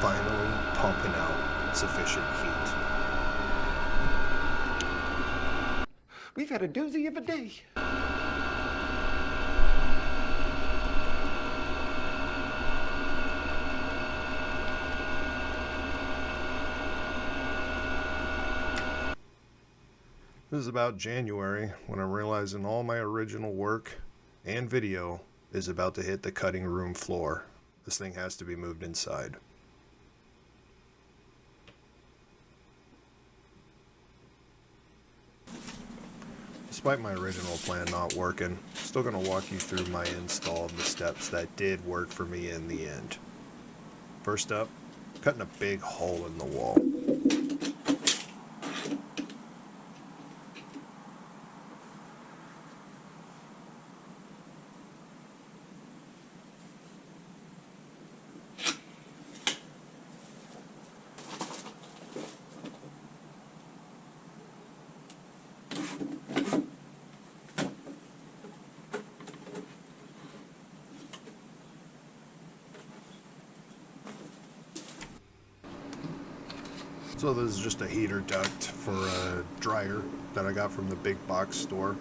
finally pumping out sufficient heat. We've had a doozy of a day. This is about January when I'm realizing all my original work and video is about to hit the cutting room floor. This thing has to be moved inside. Despite my original plan not working, I'm still going to walk you through my install of the steps that did work for me in the end. First up, cutting a big hole in the wall. So this is just a heater duct for a dryer that I got from the big box store.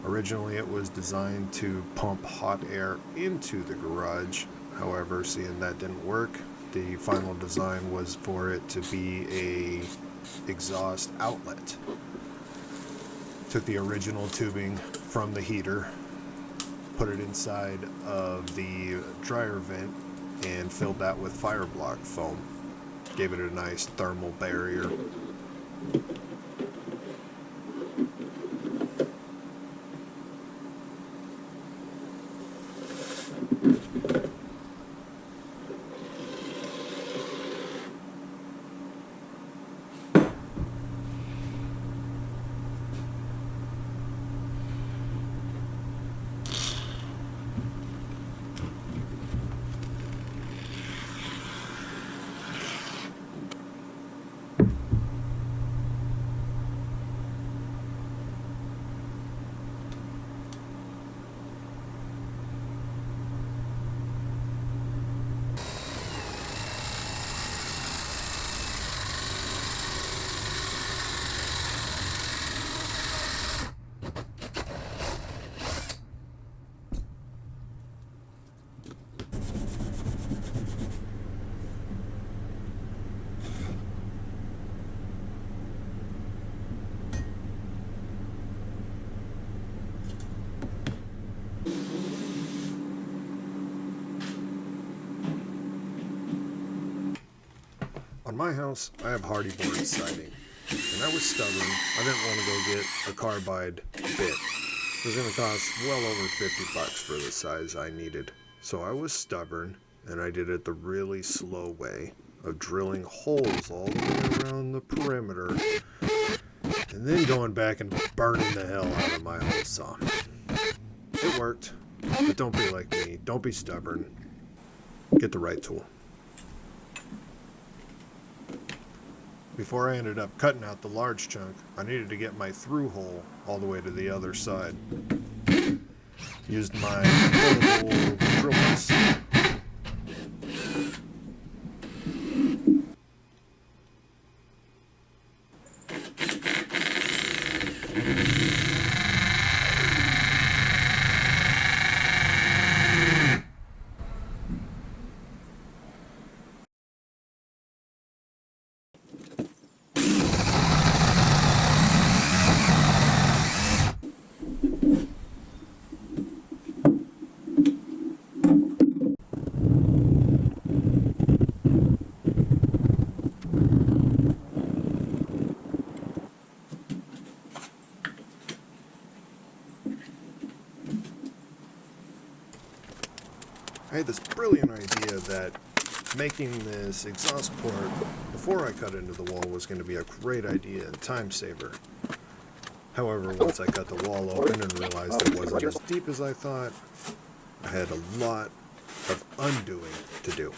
Originally it was designed to pump hot air into the garage. However, seeing that didn't work, the final design was for it to be a exhaust outlet. Took the original tubing from the heater, put it inside of the dryer vent, and filled that with fire block foam. Gave it a nice thermal barrier. On my house, I have hardy board siding, and I was stubborn. I didn't want to go get a carbide bit. It was going to cost well over $50 for the size I needed. So I was stubborn, and I did it the really slow way of drilling holes all the way around the perimeter, and then going back and burning the hell out of my hole saw. It worked, but don't be like me. Don't be stubborn. Get the right tool. Before I ended up cutting out the large chunk, I needed to get my through hole all the way to the other side. Used my portable drill press. I had this brilliant idea that making this exhaust port before I cut into the wall was going to be a great idea and time saver. However, once I cut the wall open and realized it wasn't as deep as I thought, I had a lot of undoing to do.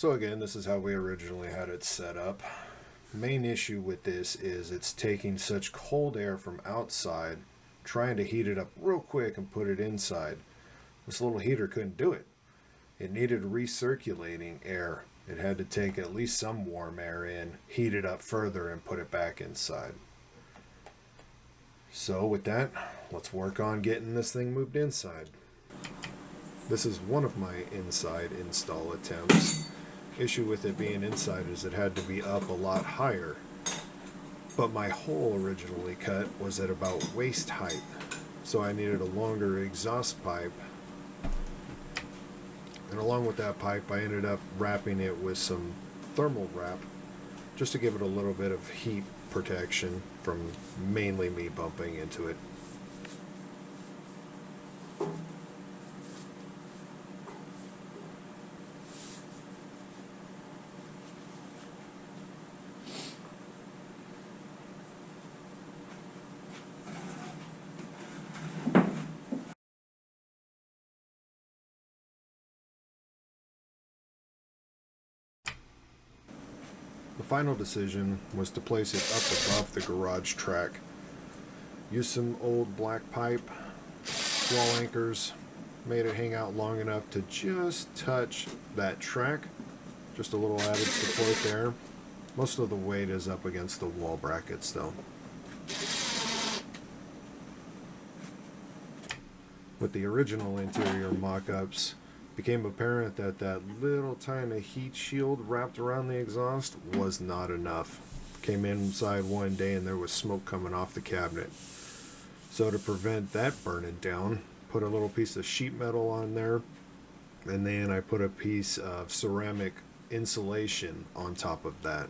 So again, this is how we originally had it set up. Main issue with this is it's taking such cold air from outside, trying to heat it up real quick and put it inside. This little heater couldn't do it. It needed recirculating air. It had to take at least some warm air in, heat it up further, and put it back inside. So with that, let's work on getting this thing moved inside. This is one of my inside install attempts. Issue with it being inside is it had to be up a lot higher, but my hole originally cut was at about waist height, so I needed a longer exhaust pipe, and along with that pipe I ended up wrapping it with some thermal wrap just to give it a little bit of heat protection from mainly me bumping into it. The final decision was to place it up above the garage track. Used some old black pipe, wall anchors, made it hang out long enough to just touch that track. Just a little added support there. Most of the weight is up against the wall brackets though. With the original interior mock-ups, became apparent that that little tiny heat shield wrapped around the exhaust was not enough. Came inside one day and there was smoke coming off the cabinet. So to prevent that burning down, put a little piece of sheet metal on there, and then I put a piece of ceramic insulation on top of that.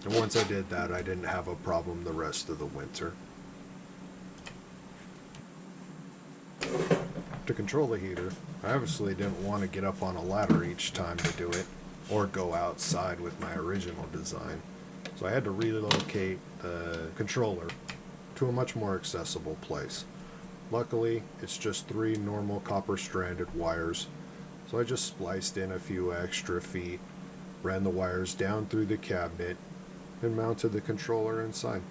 And once I did that, I didn't have a problem the rest of the winter. To control the heater, I obviously didn't want to get up on a ladder each time to do it, or go outside with my original design. So I had to relocate the controller to a much more accessible place. Luckily, it's just 3 normal copper-stranded wires, so I just spliced in a few extra feet, ran the wires down through the cabinet, and mounted the controller inside.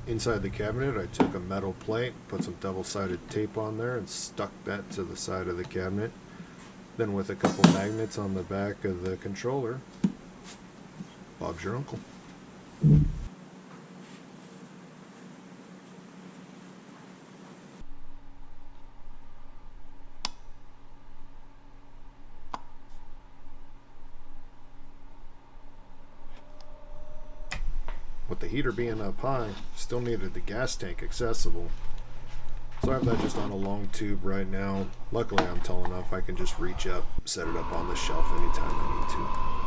Inside the cabinet, I took a metal plate, put some double-sided tape on there, and stuck that to the side of the cabinet. Then with a couple magnets on the back of the controller, Bob's your uncle. With the heater being up high, still needed the gas tank accessible. So I have that just on a long tube right now. Luckily I'm tall enough I can just reach up, set it up on the shelf anytime I need to.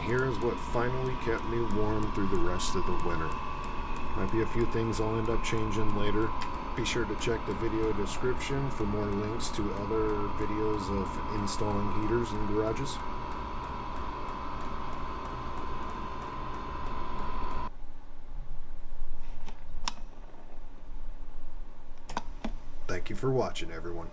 here is what finally kept me warm through the rest of the winter. Might be a few things I'll end up changing later. Be sure to check the video description for more links to other videos of installing heaters in garages. Thank you for watching, everyone.